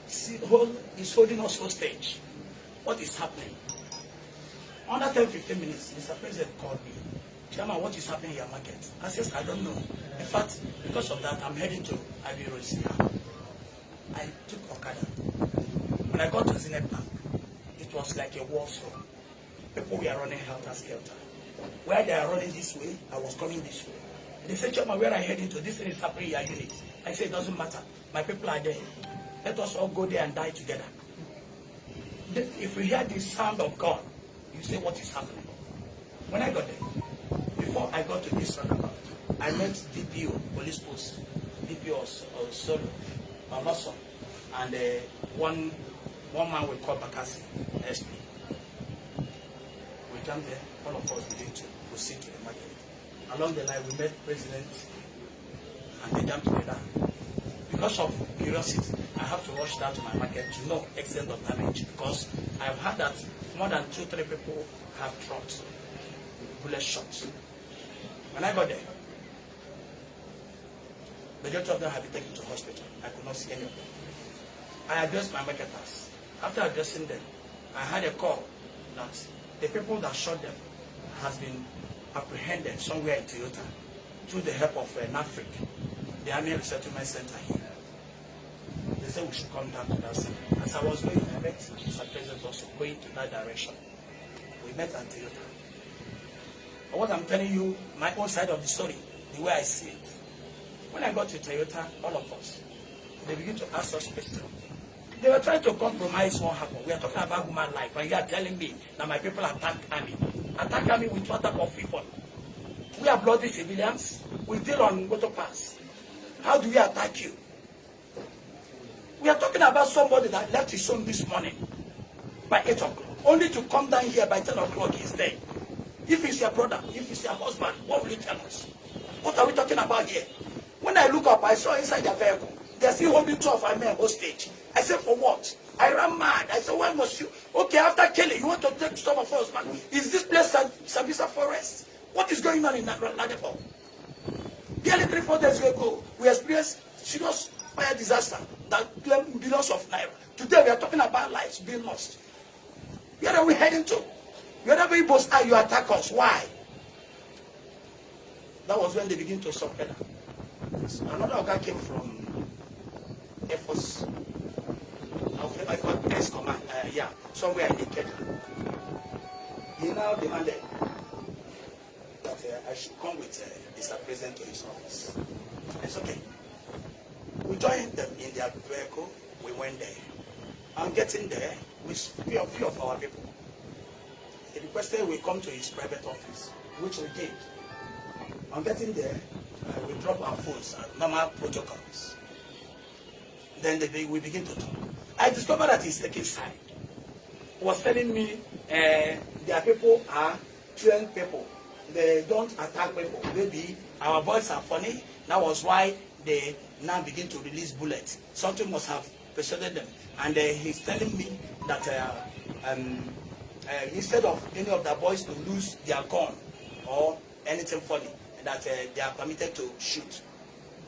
is holding us hostage. What is happening? Under 10-15 minutes, Mr. President called me. Chairman, what is happening in your market? I said, I don't know. In fact, because of that, I'm heading to Ivy Road now. I took Okada. When I got to Zenith Bank, it was like a war zone. People were running helter-skelter. Where they are running this way, I was coming this way. They said, Chairman, where are you heading to? This thing is happening in your unit. I said, it doesn't matter. My people are there. Let us all go there and die together. If we hear the sound of God, you say, what is happening? When I got there, before I got to this roundabout, I met DPO, police post, DPO of Solo, Mason, and one man we call Bakassi, SP. We came there, all of us began to proceed to the market. Along the line, we met President, and they jammed together. Because of curiosity, I have to rush down to my market to know extent of damage, because I have heard that more than 2-3 people have dropped bullet shots. When I got there, the majority of them have been taken to hospital. I could not see any of them. I addressed my marketers. After addressing them, I had a call that the people that shot them has been apprehended somewhere in Toyota through the help of NAFRIC, the Army Resettlement Center here. They said we should come down to that center. As I was going, I met Mr. President also going to that direction. We met at Toyota. But what I'm telling you, my own side of the story, the way I see it. When I got to Toyota, all of us, they begin to ask us questions. They were trying to compromise what happened. We are talking about human life, and you are telling me that my people attack army. Attack army with what type of people? We are bloody civilians. We deal on motor pass. How do we attack you? We are talking about somebody that left his home this morning by 8 o'clock, only to come down here by 10 o'clock. He's dead. If it's your brother, if it's your husband, what will you tell us? What are we talking about here? When I look up, I saw inside the vehicle, they're still holding 2 of our men hostage. I said, for what? I ran mad. I said, when was you? Okay, after killing, you want to take some of us, man. Is this place Sabisa Forest? What is going on in Ladipo? Barely 3-4 days ago, we experienced serious fire disaster that claimed billions of naira. Today, we are talking about lives being lost. Where are we heading to? Wherever you both are, you attack us. Why? That was when they begin to suffer. Another guy came from Airforce. I got S command. Somewhere in Kenya. He now demanded that I should come with Mr. President to his office. It's okay. We joined them in their vehicle. We went there. I'm getting there with few of our people. He requested we come to his private office, which we did. On getting there, we drop our phones and normal protocols. Then we begin to talk. I discovered that he's taking side. He was telling me their people are trained people. They don't attack people. Maybe our boys are funny. That was why they now begin to release bullets. Something must have persuaded them. And he's telling me that instead of any of the boys to lose their gun or anything funny, that they are permitted to shoot.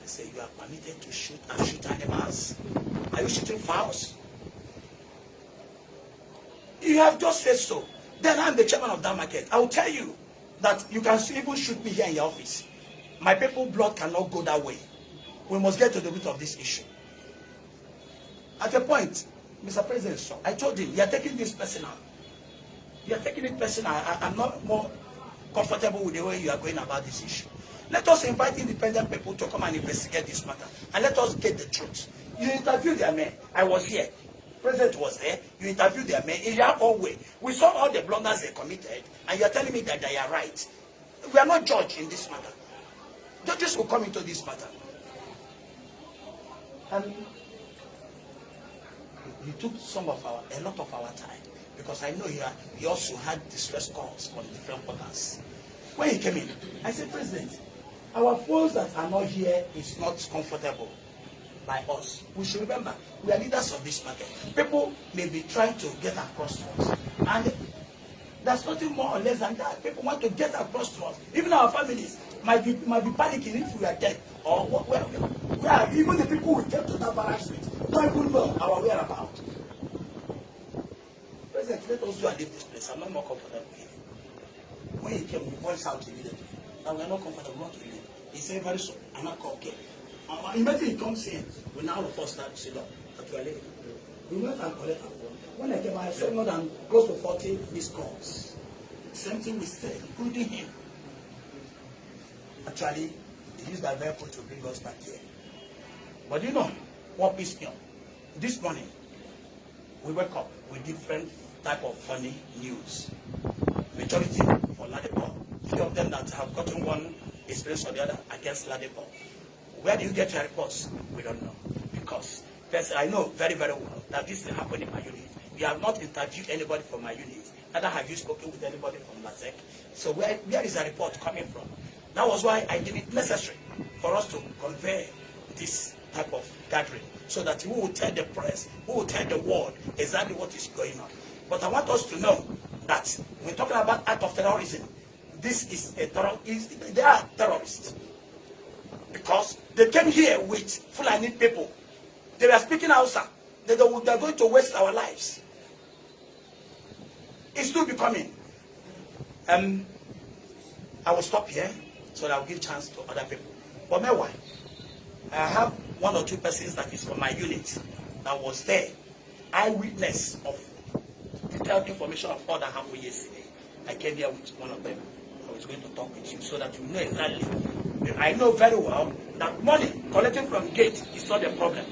I say, you are permitted to shoot and shoot animals? Are you shooting fowls? You have just said so. Then I'm the chairman of that market. I will tell you that you can even shoot me here in your office. My people's blood cannot go that way. We must get to the root of this issue. At a point, Mr. President, I told him, you are taking this personal. You are taking it personal. I'm not more comfortable with the way you are going about this issue. Let us invite independent people to come and investigate this matter. And let us get the truth. You interviewed their men. I was here. President was there. You interviewed their men in their own way. We saw all the blunders they committed. And you are telling me that they are right. We are not judged in this matter. Judges will come into this matter. And he took a lot of our time. Because I know he also had distress calls from different quarters. When he came in, I said, President, our foes that are not here is not comfortable by us. We should remember, we are leaders of this market. People may be trying to get across to us. And there's nothing more or less than that. People want to get across to us. Even our families might be panicking if we are dead. Or where even the people who came to that barracks with don't even know our whereabouts. not more comfortable here. When he came, we voiced out immediately that we are not comfortable not to leave. He said very soon, I'm not okay. Immediately he comes in, we now the first start to sit down, that we are leaving. We went and collected our phone. When I came, I saw more than close to 40 missed calls. Same thing we said, including him. Actually, he used that vehicle to bring us back here. But you know what pissed me off? This morning, we wake up with different type of funny news. Majority for Ladipo. Few of them that have gotten one experience or the other against Ladipo. Where do you get your reports? We don't know. Because I know very, very well that this is happening in my unit. We have not interviewed anybody from my unit. Neither have you spoken with anybody from LASEC. So where is the report coming from? That was why I deemed it necessary for us to convey this type of gathering, so that we will tell the press, we will tell the world exactly what is going on. But I want us to know that we're talking about act of terrorism. This is a terrorist. They are terrorists because they came here with Fulani people. They were speaking Hausa. They're going to waste our lives. It's still becoming. I will stop here so that I will give chance to other people. But meanwhile, I have one or two persons that is from my unit that was there. Eyewitness of detailed information of all that happened yesterday. I came here with one of them. I was going to talk with you so that you know exactly. I know very well that money collected from gate is not the problem.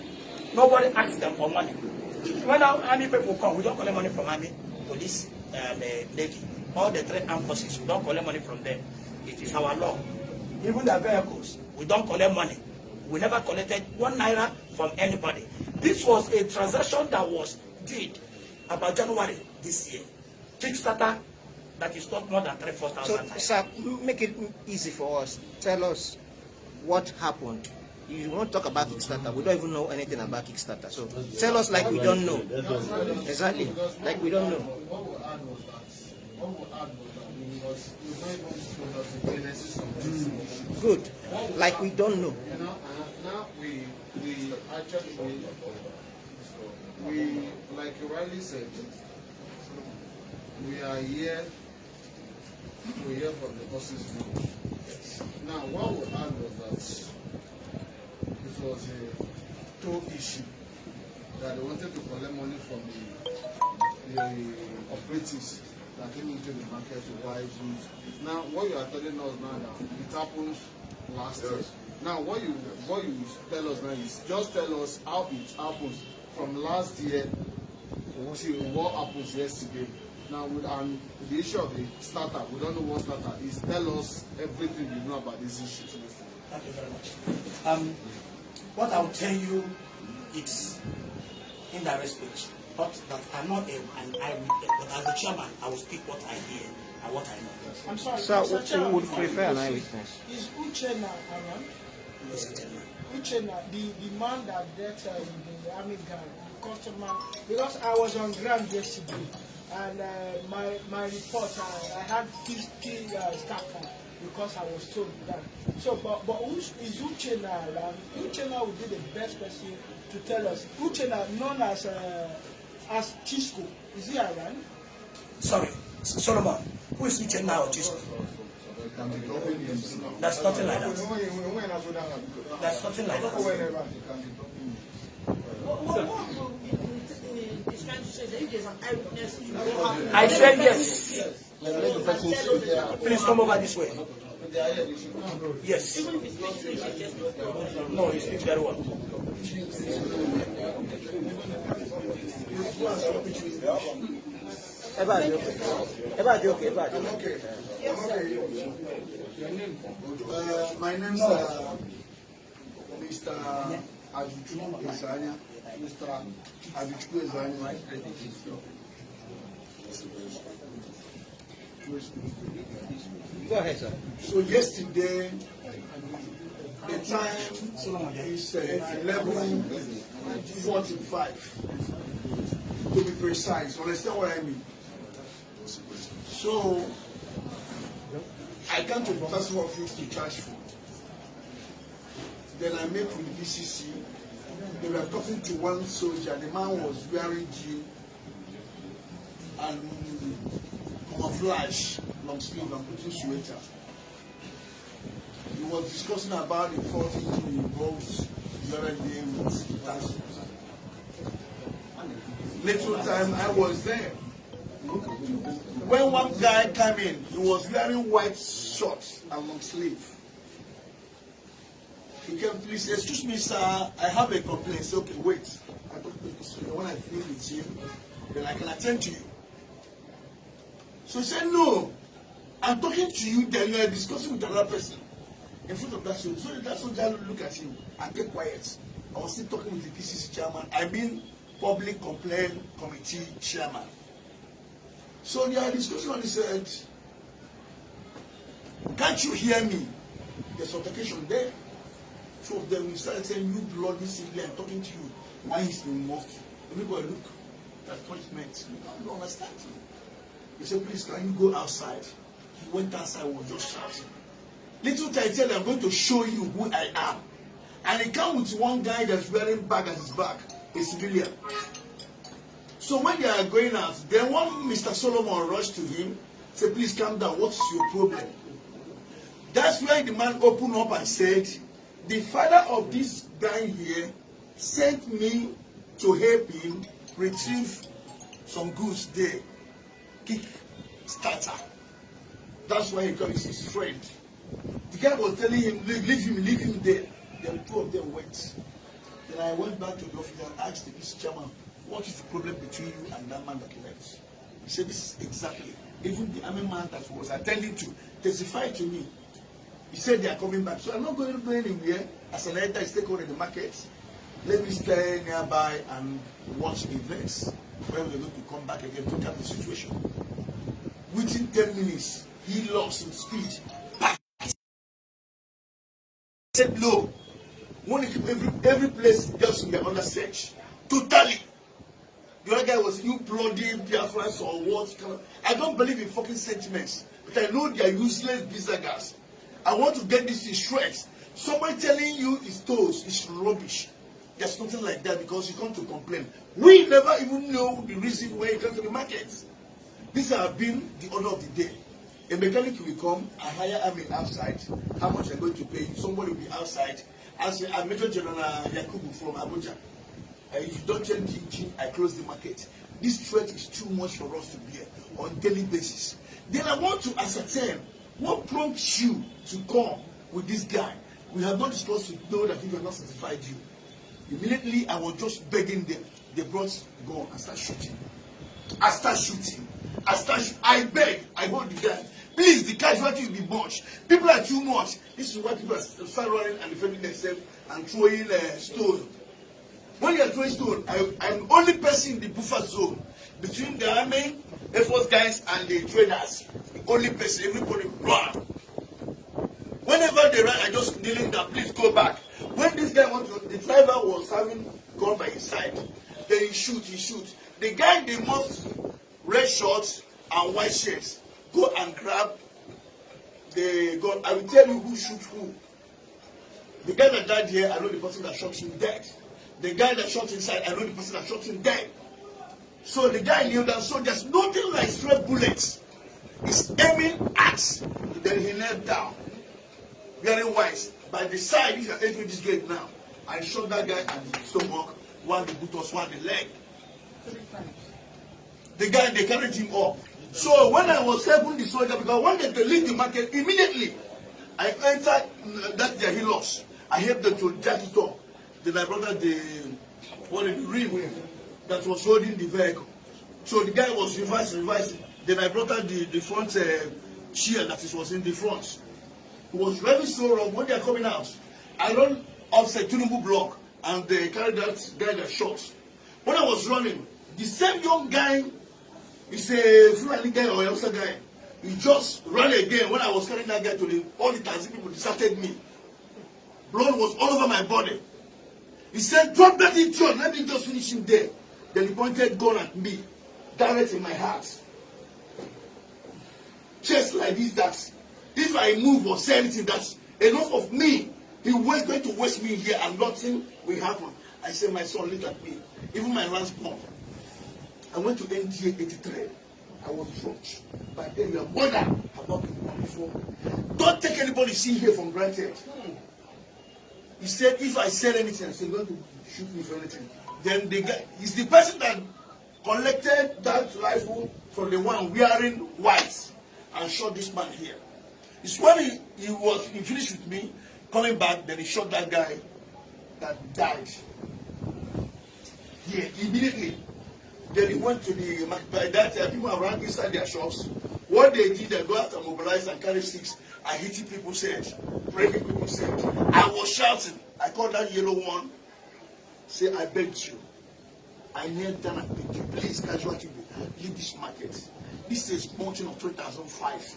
Nobody asks them for money. When our army people come, we don't collect money from army, police, and navy. All the three armed forces, we don't collect money from them. It is our law. Even the vehicles, we don't collect money. We never collected 1 naira from anybody. This was a transaction that was did about January this year. Kickstarter that is not more than 3,000-4,000. So, sir, make it easy for us. Tell us what happened. You won't talk about Kickstarter. We don't even know anything about Kickstarter. So tell us like we don't know. Exactly. Like we don't know. Good. Like we don't know. Now we actually like you rightly said, we are here to hear from the horse's mouth. Now what we had was that it was a toll issue that they wanted to collect money from the operatives that came into the market to buy goods. Now what you are telling us now that it happens last year. Now what you tell us now is just tell us how it happens from last year to what happens yesterday. Now and the issue of the starter, we don't know what starter is. Tell us everything you know about this issue. Thank you very much. What I will tell you is indirect speech. Not that I'm not an eyewitness, but as the chairman, I will speak what I hear and what I know. I'm sorry. Sir, we would prefer an eyewitness. Is Uchenna around? Yes, Uchenna. Uchenna, the man that dead in the army guard, the customer, because I was on ground yesterday, and my report, I had key staff because I was told that. So, but is Uchenna around? Uchenna would be the best person to tell us. Uchenna, known as Chisco, is he around? Sorry, Solomon, who is Uchenna or Chisco? That's nothing like that. That's nothing like that. I said yes. Please come over this way. Yes. No, he speaks very well. My name is Mr. Ajuchu Ezanya. Mr. Ajuchu Ezanya. Go ahead, sir. So yesterday, the time is 11:45. To be precise, understand what I mean? So I came to the first office to charge food. Then I met with the BCC. They were talking to one soldier. The man was wearing jeans and camouflage, long sleeve, and putting sweater. He was discussing about the fault he involves the other day with that. Little time I was there. When one guy came in, he was wearing white shorts and long sleeve. He came, please, excuse me, sir, I have a complaint. He said, okay, wait. I talk to this when I finish with him, then I can attend to you. So he said, no, I'm talking to you, then you are discussing with another person in front of that soldier. So that soldier look at him and get quiet. I was still talking with the PCC chairman. I mean, Public Complaint Committee chairman. So they are discussing and he said, can't you hear me? There's altercation there. Two of them started saying, you bloody simply, I'm talking to you. Why is he moved? Everybody look, that punishment. I don't understand. He said, please, can you go outside? He went outside, was just shouting. Little time, tell him, I'm going to show you who I am. And he came with one guy that's wearing bag at his back, a civilian. So when they are going out, then one Mr. Solomon rushed to him, said, please calm down, what's your problem? That's where the man opened up and said, the father of this guy here sent me to help him retrieve some goods there. Kick starter. That's why he calls his friend. The guy was telling him, leave him there. Then two of them went. Then I went back to the office and asked the Mr. Chairman, what is the problem between you and that man that left? He said, this is exactly. Even the army man that was attending to testified to me. He said they are coming back. So I'm not going to go anywhere. As an editor, I stay over in the market. Let me stay nearby and watch events where we're going to come back again to look at the situation. Within 10 minutes, he lost in speed. He said, no. Every place just we are under search. Totally. The other guy was, you bloody Biafrans or what? I don't believe in fucking sentiments. But I know they are useless bizagas. I want to get this in shreds. Somebody telling you it's toast, it's rubbish. There's nothing like that because you come to complain. We never even know the reason why you come to the market. This has been the order of the day. A mechanic will come, I hire army outside. How much I'm going to pay? Somebody will be outside. As a Major General Yakubu from Abuja. If you don't change the engine, I close the market. This threat is too much for us to bear on a daily basis. Then I want to ascertain what prompts you to come with this guy. We have not discussed with know that he has not certified you. Immediately, I was just begging them. They brought gun and start shooting. I beg. I hold the guy. Please, the casualties will be much. People are too much. This is why people start running and defending themselves and throwing stone. When you are throwing stone, I'm the only person in the buffer zone between the army, Airforce guys, and the traders. The only person. Everybody run. Whenever they run, I just kneeling down. Please go back. When this guy wants to, the driver was having gun by his side. Then he shoot. The guy in the most red shorts and white shirts go and grab the gun. I will tell you who shot who. The guy that died here, I know the person that shot him dead. The guy that shot inside, I know the person that shot him dead. So the guy knew that. So there's nothing like stray bullets. He's aiming at. Then he knelt down. Very wise. By the side, if you are entering this gate now, I shot that guy at the stomach, one the buttocks, one the leg. 3 times. The guy, they carried him up. So when I was helping the soldier, because when they leave the market, immediately I entered that their helos. I helped them to jack it up. Then I brought out the rim that was holding the vehicle. So the guy was reversing. Then I brought out the front chair that was in the front. It was very so wrong. When they are coming out, I run outside Tinubu block and they carried that guy that shot. When I was running, the same young guy, he's a Fulani guy or Hausa guy, he just ran again. When I was carrying that guy to the, all the taxi people deserted me. Blood was all over my body. He said, drop that idiot, let me just finish him there. Then he pointed gun at me, direct in my heart. Just like this, that if I move or say anything, that's enough of me. He was going to waste me here and nothing will happen. I said, my son, look at me. Even my last born. I went to NTA 83. I was dropped. But then your mother had not been born before. Don't take anybody see here from granted. He said, if I said anything, I said, going to shoot me for anything. Then the guy, he's the person that collected that rifle from the one wearing white and shot this man here. It's when he finished with me, coming back, then he shot that guy that died. Here, immediately. Then he went to the market. By that time, people around inside their shops. What they did, they go out and mobilize and carry sticks and hitting people's heads, breaking people's heads. I was shouting. I called that yellow one. Say, I begged you. I knelt down and begged you. Please, casualty, leave this market. This is mountain of 2005.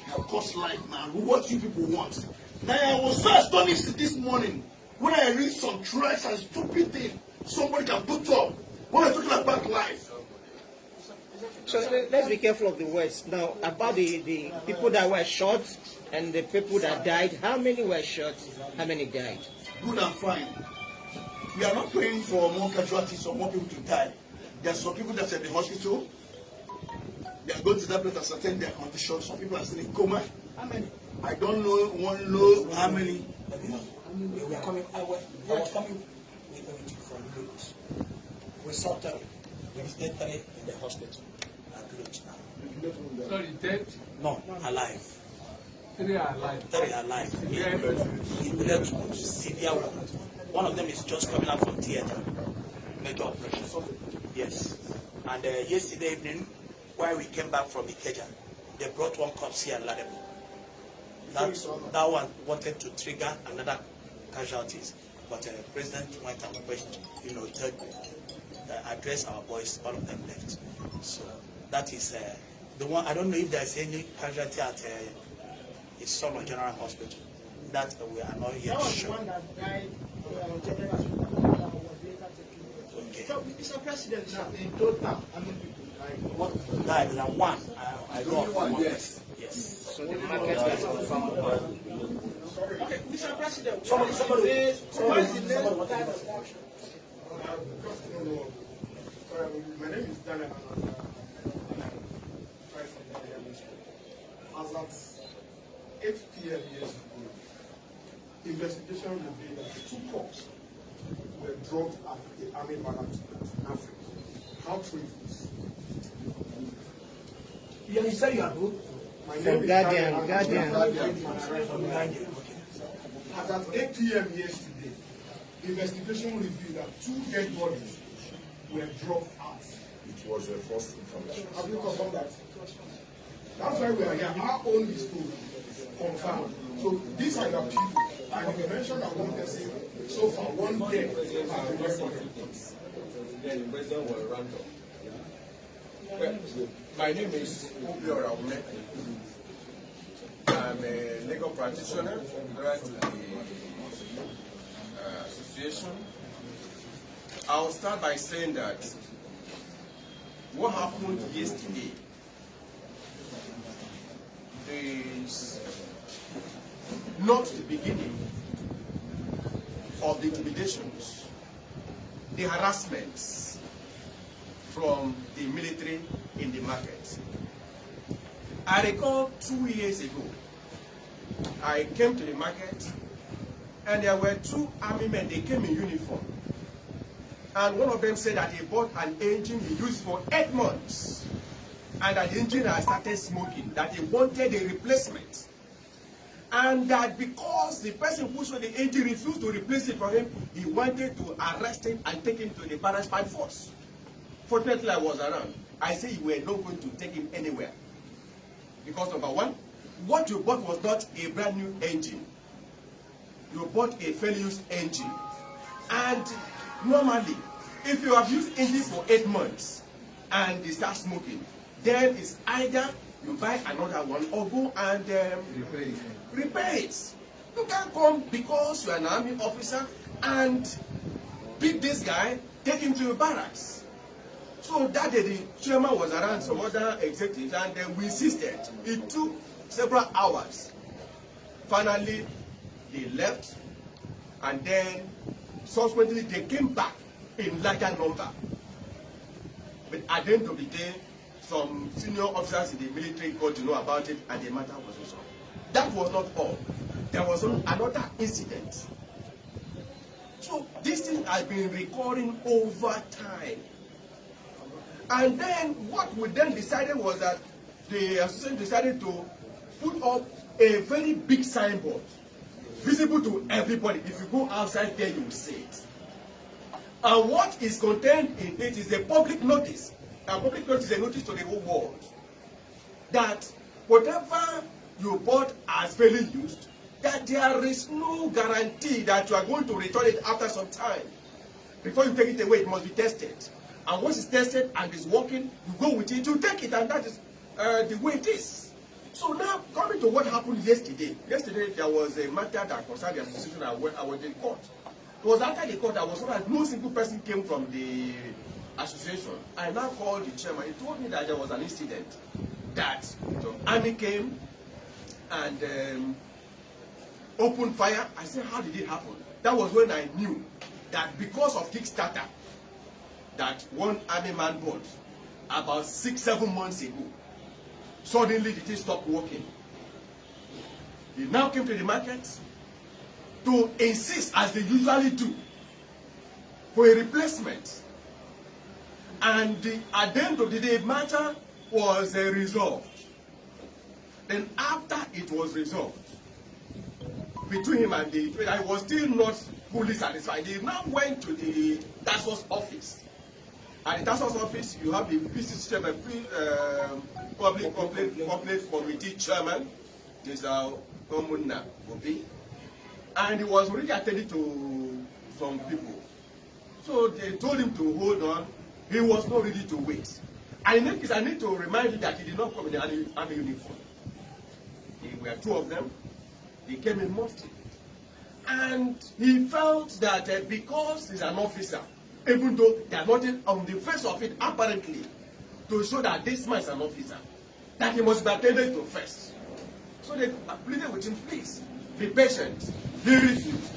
It will cost life now. What you people want? Now, I was so astonished this morning when I read some trash and stupid thing somebody can put up. When I'm talking about life. So let's be careful of the words. Now, about the people that were shot and the people that died, how many were shot? How many died? Good and fine. We are not praying for more casualties or more people to die. There are some people that are in the hospital. They are going to that place to ascertain their condition. Some people are still in coma. How many? I don't know how many. We are coming. I was coming from Lagos. We saw 3. We stayed 3 in the hospital at Lagos now. Sorry, dead? No, alive. 3 are alive. 3 alive. He led to severe wounds. One of them is just coming out from theater. Major operation. Yes. And yesterday evening, while we came back from Ikeja, they brought one corpse here in Ladipo. That one wanted to trigger another casualties, but the president went and addressed our boys. All of them left. So that is the one. I don't know if there's any casualty at Solo General Hospital. That we are not yet sure. That was the one that died General Hospital that was later taken. Okay. So, Mr. President, now, In total, how many people died? What died? Like one. I know of one. Yes. Yes. So the market has confirmed one. okay, Mr. President, Somebody. what is the name of that? My name is Daniel. As at 8 p.m. years ago, investigation revealed that 2 cops were dropped at the army barracks in Africa. How true is this? You said you are who? My From name is Guardian. From Nigeria. As at 8 p.m. yesterday, investigation revealed that 2 dead bodies were dropped out. It was a false information. Have you confirmed that? That's why we are here. Our own is to confirm. So these are the people, and you mentioned that one person, so far, one dead has been recorded. Then the president will run up. Well, my name is Obiora Ume. I'm a legal practitioner, right to the association. I'll start by saying that what happened yesterday is not the beginning of the intimidations, the harassments from the military in the market. I recall 2 years ago, I came to the market and there were 2 army men. They came in uniform. And one of them said that he bought an engine he used for 8 months. And that the engine had started smoking, that he wanted a replacement. And that because the person who sold the engine refused to replace it for him, he wanted to arrest him and take him to the barracks by force. Fortunately, I was around. I said you were not going to take him anywhere. Because number one, what you bought was not a brand new engine. You bought a fairly used engine. And normally, if you have used engine for 8 months and they start smoking, then it's either you buy another one or go and repair it. You can't come because you are an army officer and pick this guy, take him to your barracks. So that day the chairman was around, some other executives, and then we insisted. It took several hours. Finally, they left, and then subsequently they came back in larger number. But at the end of the day, some senior officers in the military got to know about it and the matter was resolved. That was not all. There was another incident. So this thing has been recurring over time. And then what we then decided was that the association decided to put up a very big signboard, visible to everybody. If you go outside there, you will see it. And what is contained in it is a public notice. A public notice is a notice to the whole world that whatever you bought as fairly used, that there is no guarantee that you are going to return it after some time. Before you take it away, it must be tested. And once it's tested and it's working, you go with it, you take it, and that is the way it is. So now, coming to what happened yesterday. Yesterday, there was a matter that concerned the association. I was in court. It was after the court, I was told that no single person came from the association. I now called the chairman. He told me that there was an incident that the army came and opened fire. I said, how did it happen? That was when I knew that because of Kickstarter that one army man bought about 6-7 months ago, suddenly the thing stopped working. He now came to the market to insist, as they usually do, for a replacement. And at the end of the day, matter was resolved. Then after it was resolved, between him and the trader, I was still not fully satisfied. They now went to the task force office. At the task force office, you have the PCC chairman, Public Complaint Committee chairman, Mr. Omunna Obi, and he was already attending to some people. So they told him to hold on. He was not ready to wait. And in that case, I need to remind you that he did not come in the army uniform. There were two of them. He came in mufti. And he felt that because he's an officer, even though there's nothing on the face of it apparently to show that this man is an officer, that he must be attended to first. So they pleaded with him, please, be patient. He refused.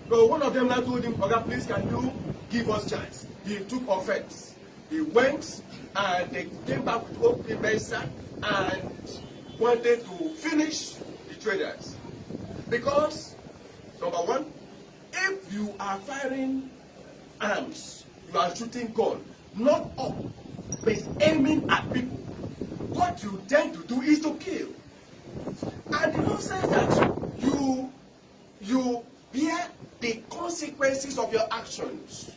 So one of them now told him, Oga, please, can you give us chance? He took offense. He went and they came back with open mesa and wanted to finish the traders. Because, number one, if you are firing arms, you are shooting gun, not up, but aiming at people, what you tend to do is to kill. And the law says that you bear the consequences of your actions.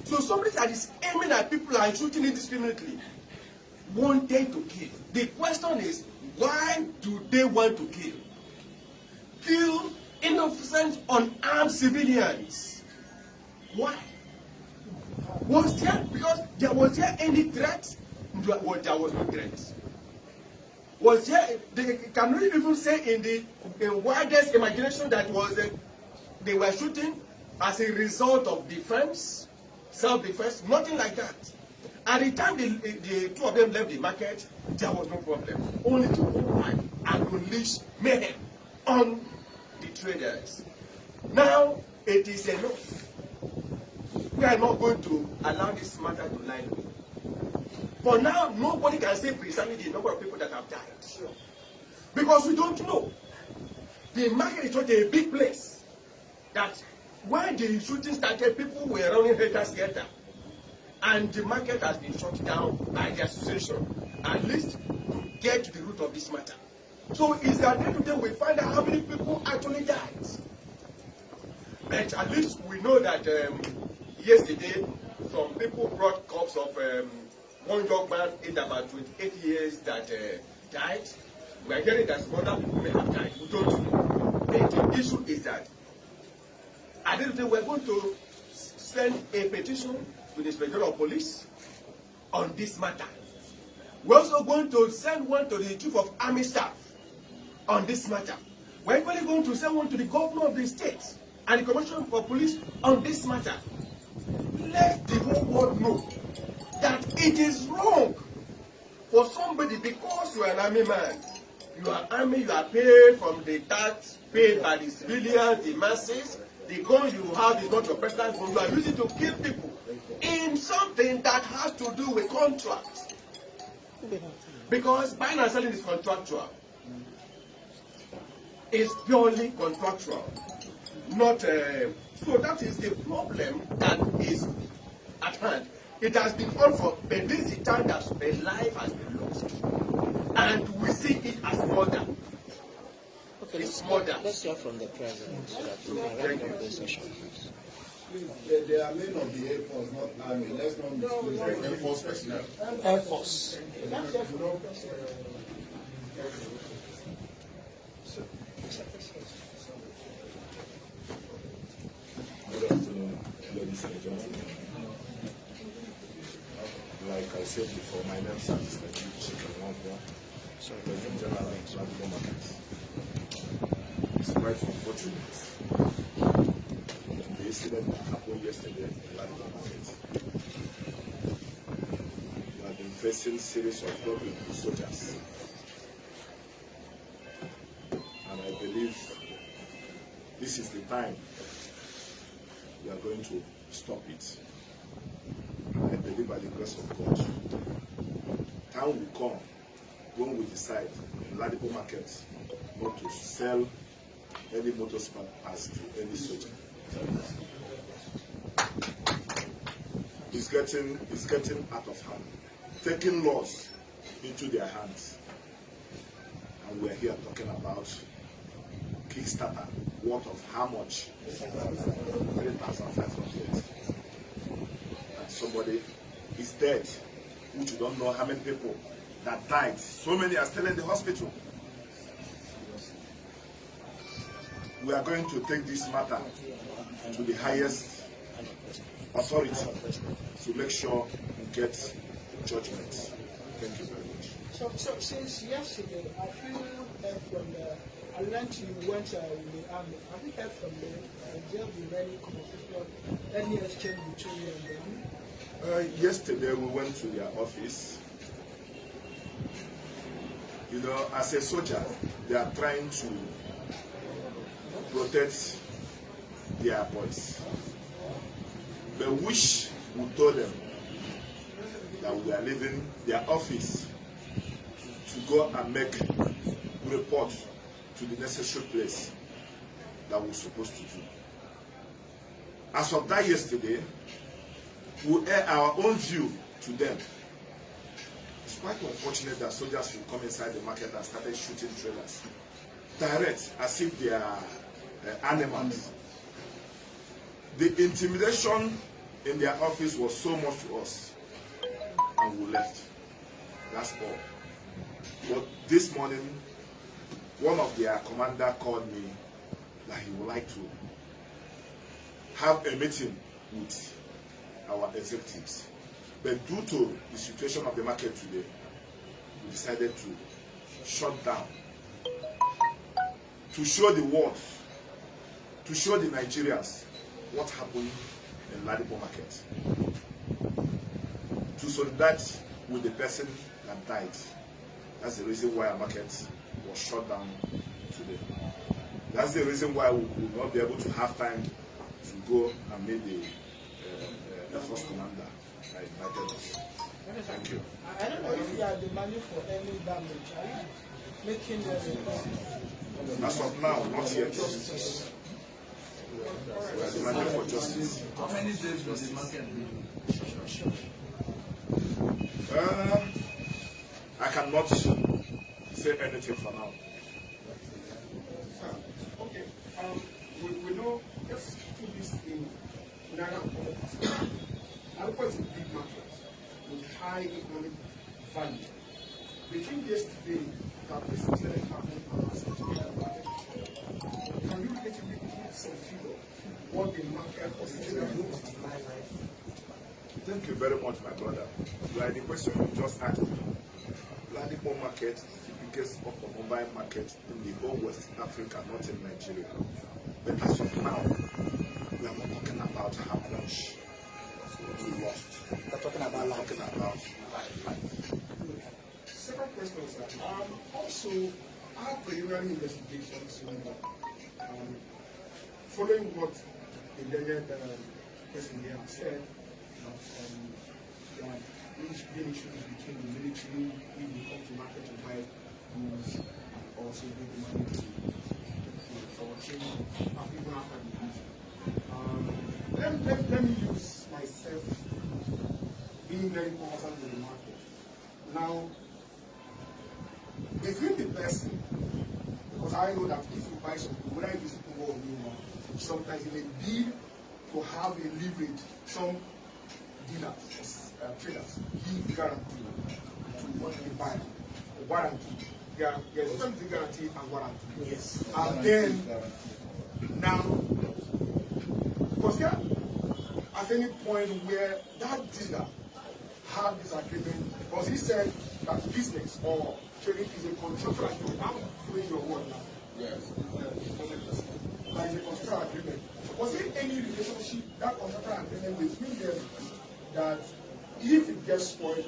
So somebody that is aiming at people and shooting indiscriminately wanted to kill. The question is, why do they want to kill? Kill innocent, unarmed civilians. Why? Was there any threat? There was no threat. Was there? Can we even say in the widest imagination that they were shooting as a result of defense, self-defense? Nothing like that. At the time the two of them left the market, there was no problem. Only to go and unleash mayhem on the traders. Now it is enough. We are not going to allow this matter to lie low. For now, nobody can say precisely the number of people that have died. Sure. Because we don't know. The market is not a big place. That when the shooting started, people were running helter-skelter. And the market has been shut down by the association, at least to get to the root of this matter. So it's at the end of the day we find out how many people actually died. But at least we know that yesterday some people brought corpse of one young man in about 28 years that died. We are hearing that some other people may have died. We don't know. But the issue is that at the end of the day we are going to send a petition to the Inspector of Police on this matter. We're also going to send one to the Chief of Army Staff on this matter. We're equally going to send one to the Governor of the state and the Commissioner for Police on this matter. Let the whole world know that it is wrong for somebody, because you are an army man, you are army, you are paid from the tax paid by the civilians, the masses, The gun you have is not your personal gun. You are using to kill people in something that has to do with contract. Because buying and selling is contractual. It's purely contractual. Not so that is the problem that is at hand. It has been on for, but this is the time that a life has been lost. And we see it as murder. Okay, It's murder. let's hear from the president so that we can wrap up this session. Please, they are men of the Air Force, not Army. Let's not mislead Air Force personnel. Airforce. Good afternoon, ladies and gentlemen. Like I said before, my name is Mr. Chicken Wampa. So, President General of Ladipo Market. It's quite unfortunate. The incident that happened yesterday in Ladipo Market. We have been facing series of problems with soldiers. And I believe this is the time we are going to stop it. I believe by the grace of God, time will come when we decide in Ladipo Market not to sell any motor spare parts to any soldier. It's getting out of hand, taking laws into their hands. And we're here talking about Kickstarter, worth of how much? 3,500. And somebody is dead, which you don't know how many people that died. So many are still in the hospital. We are going to take this matter to the highest authority to make sure we get judgment. Thank you very much. So since yesterday, I feel heard from the, I learned you went in the army. Have you heard from them? There been any conversation, any exchange between you and them? Yesterday we went to their office. You know, as a soldier, they are trying to protect their boys. But wish we told them that we are leaving their office to go and make report to the necessary place that we're supposed to do. As of that yesterday, we air our own view to them. It's quite unfortunate that soldiers will come inside the market and started shooting trailers direct, as if they are animals. The intimidation in their office was so much to us, and we left. That's all. But this morning, one of their commander called me that he would like to have a meeting with our executives. But due to the situation of the market today, we decided to shut down, to show the world, to show the Nigerians what happened in Ladipo Market, to solidarize with the person that died. That's the reason why our market was shut down today. That's the reason why we will not be able to have time to go and meet the Airforce commander that invited us. Thank you. I don't know if you are demanding for any damage. Are you making a report? As of now, not yet. We are demanding for justice. How many days was the market being? I cannot say anything for now. Okay. We know, let's put this in Naira context. Ladipo is a big market with high economic value. Between yesterday that this incident happened and last Nigeria market, can you basically give some figure what the market was doing? Thank you very much, my brother. Like the question you just asked me, Ladipo Market is the biggest automobile market in the whole West Africa, not in Nigeria. But as of now, we are not talking about how much we lost. We're talking about We're life. talking about life. Second question, sir. Also, our preliminary investigations, following what learned person here has said that there are been issues between the military if they come to market to buy goods and also bring the money for training even after the use. Let me use myself being very important in the market. Now, between the person, because I know that if you buy something, whether it is over or new one, sometimes it may be to have a leverage. Some dealers, traders, give guarantee to what they buy, a warranty. There's something guarantee and warranty. Yes. And then, now, was there at any point where that dealer had this agreement? Because he said that business or trading is a contractual agreement. I'm doing your word now. Yes. There is a contractual agreement. Was there any relationship, that contractual agreement between them, that if it gets spoiled,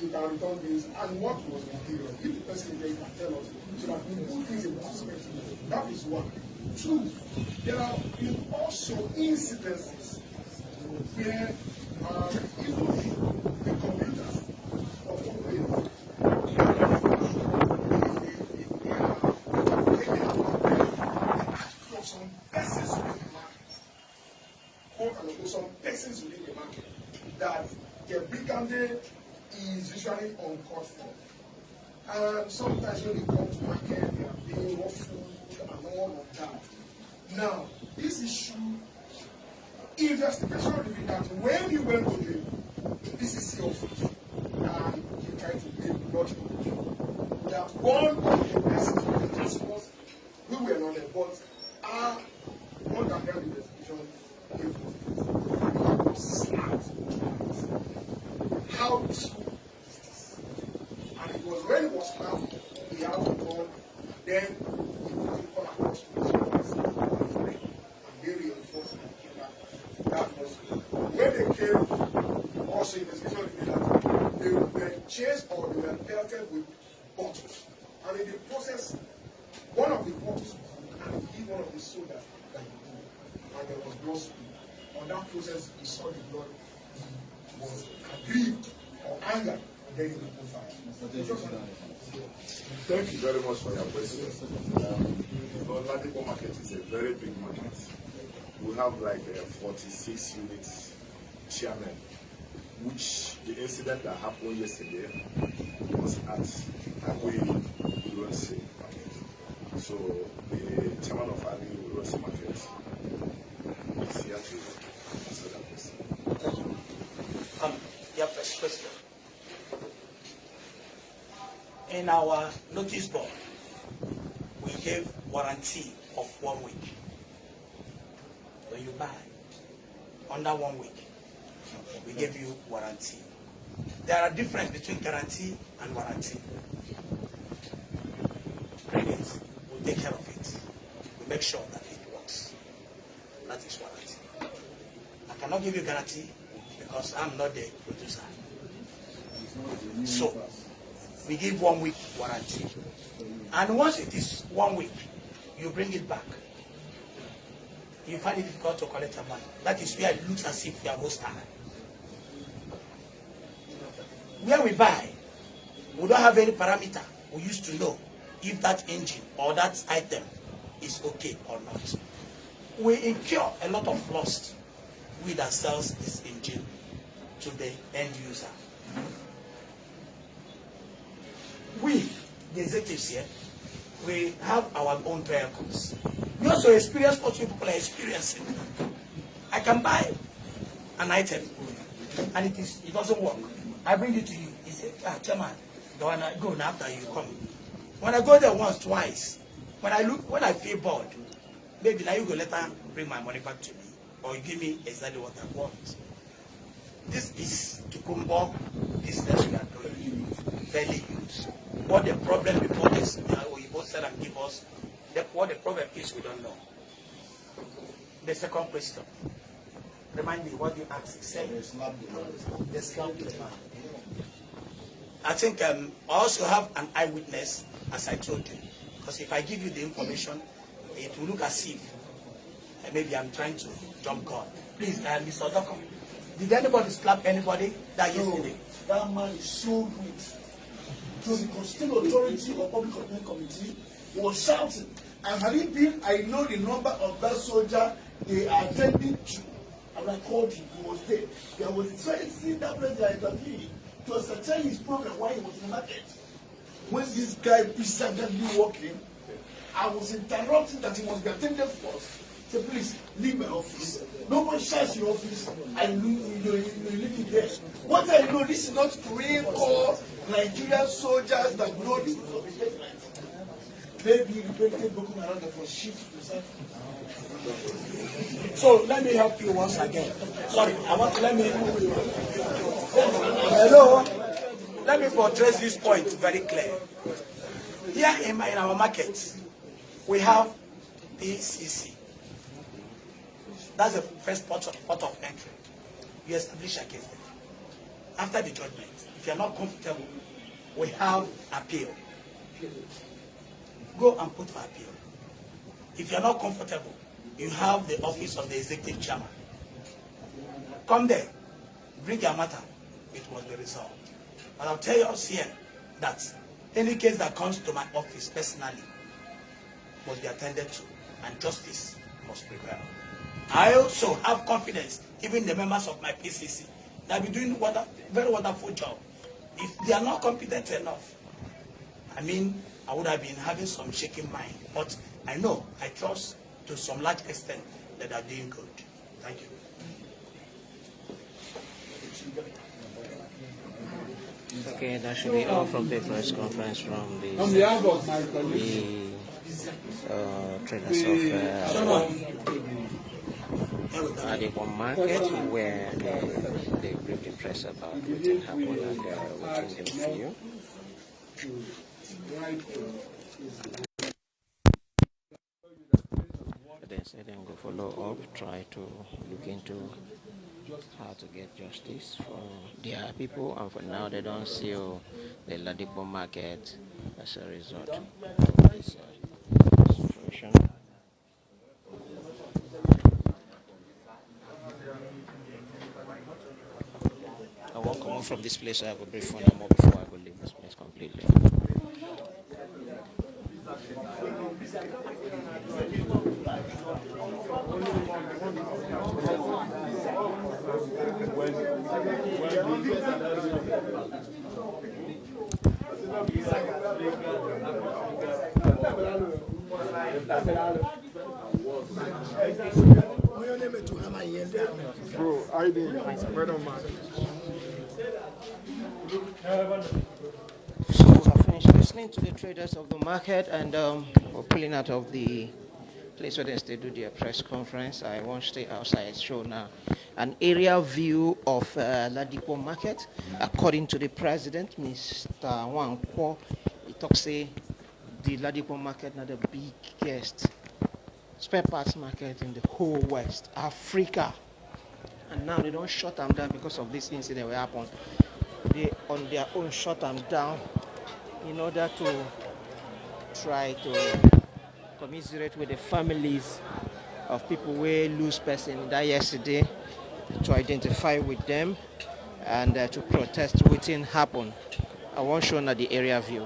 you can return this, and what was the period? If the person is there, you can tell us, so that we put things in perspective. That is one. Two, there are also incidences where even the computers of companies some persons within the market, some persons within the market, that their brigandage is usually uncalled for. And sometimes when they come to market, they are being ruffled and all of that. Now, this issue, investigation revealed that when you went to the PCC office and you tried to get lodge that one of the persons of the task force, we were not there, but our underground investigation was slapped. How true is this? And it was when it was slapped, he had to go, then he would come across to the and they reinforced that was when they came, also investigation revealed that they were chased or they were pelted with bottles. And in the process, one of the bottles and give one of the soldiers that he did, and there was blood spilled. On that process, he saw the blood, he was aggrieved or angered, and then he opened fire. Thank you very much for your question. Ladipo Market is a very big market. We have like 46 units chairman, which the incident that happened yesterday was at Agui Uronsi Market. So the chairman of Agui Uronsi Market is here to answer that question. Your first question. In our notice board, we gave warranty of 1 week. When you buy under 1 week, we give you warranty. There are difference between guarantee and warranty. Bring it, we'll take care of it. We make sure that it works. That is warranty. I cannot give you guarantee because I'm not the producer. So we give 1 week warranty. And once it is 1 week, you bring it back. You find it difficult to collect your money. That is where it looks as if you are roaster. Where we buy, we don't have any parameter. We used to know if that engine or that item is okay or not. We incur a lot of loss we that sells this engine to the end user. We, the executives here, we have our own vehicles. We also experience what people are experiencing. I can buy an item and it doesn't work. I bring it to you. He said, Chairman, don't I go now after you come. When I go there once, twice, when I feel bored, maybe now you go later bring my money back to me or you give me exactly what I want. This is to combo business we are doing. Fairly used. What the problem before this, we both said and give us, what the problem is, we don't know. The second question. Remind me what you asked. The slap the man. I think I also have an eyewitness, as I told you. Because if I give you the information, it will look as if maybe I'm trying to jump gun. Please, Mr. Odoko, did anybody slap anybody that yesterday? That man is so rude. So the Constitutional Authority or Public Complaint Committee was shouting. And had it been, I know the number of that soldier they are attending to. And I called him, he was there. There was a threatening that place they are interviewing to ascertain his problem while he was in the market. When this guy peaceably walking, I was interrupting that he must be attended first. Say, please, leave my office. Nobody shines in your office. And you leave it there. What I know, this is not Korean or Nigerian soldiers that know this is of maybe repented Boko Haram that was shipped to South. So let me help you once again. Sorry, I want to let me. Hello. Let me portray this point very clear. Here in our market, we have PCC. That's the first port of entry. You establish a case there. After the judgment, if you are not comfortable, we have appeal. Go and put for appeal. If you are not comfortable, you have the office of the executive chairman. Come there, bring your matter. It will be resolved. But I'll tell you us here that any case that comes to my office personally must be attended to, and justice must prevail. I also have confidence, even the members of my PCC, that will be doing a very wonderful job. If they are not competent enough, I mean, I would have been having some shaking mind. But I know, I trust to some large extent that they are doing good. Thank you. Okay, that should be all from the press conference from the traders of Ladipo Market, where they briefed the press about what happened and they are waiting them for you. They said they will follow up, try to look into how to get justice for their people, and for now they don't see the Ladipo Market as a result of this situation. I won't come out from this place. I have a brief one more before I go leave this place completely. Bro, I didn't. So I finished listening to the traders of the market, and we're pulling out of the place where they do their press conference. I won't stay outside. Show now an aerial view of Ladipo Market. According to the president, Mr. Wankwo, he talks say the Ladipo Market now the biggest spare parts market in the whole West Africa. And now they don't shut them down because of this incident will happen. They on their own shut them down in order to try to commiserate with the families of people who lose person that yesterday, to identify with them and to protest what happened. I want show now the area view.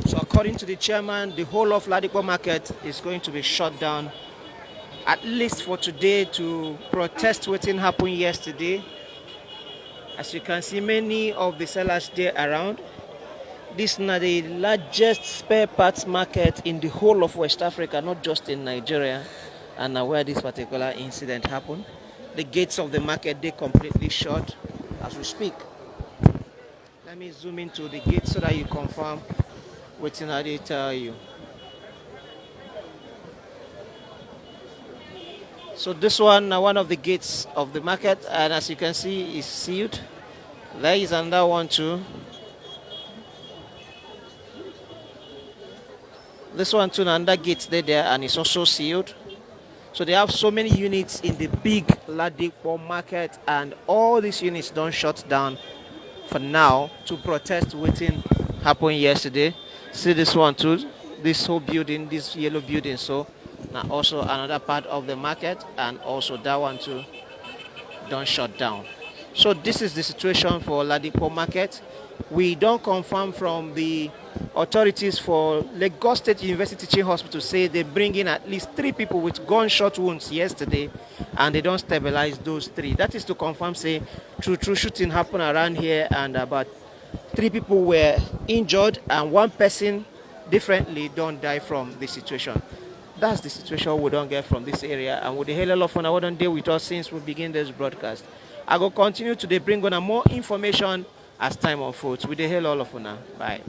So according to the chairman, the whole of Ladipo Market is going to be shut down, at least for today, to protest what happened yesterday. As you can see, many of the sellers there around. This is now the largest spare parts market in the whole of West Africa, not just in Nigeria, and where this particular incident happened. The gates of the market, they completely shut as we speak. Let me zoom into the gate so that you confirm what I tell you. So this one, one of the gates of the market, and as you can see, is sealed. There is another one too. This one too, under gates there, and it's also sealed. So they have so many units in the big Ladipo Market, and all these units don't shut down for now to protest what happened yesterday. See this one too, this whole building, this yellow building. So now also another part of the market, and also that one too don't shut down. So this is the situation for Ladipo Market. We don't confirm from the authorities for Lagos State University Teaching Hospital say they bring in at least 3 people with gunshot wounds yesterday, and they don't stabilize those 3. That is to confirm say true shooting happened around here, and about 3 people were injured and 1 person differently don't die from the situation. That's the situation we don't get from this area, and with the hell of fun I wouldn't deal with us since we begin this broadcast. I will continue to bring on more information as time unfolds. With the hell of fun. Bye.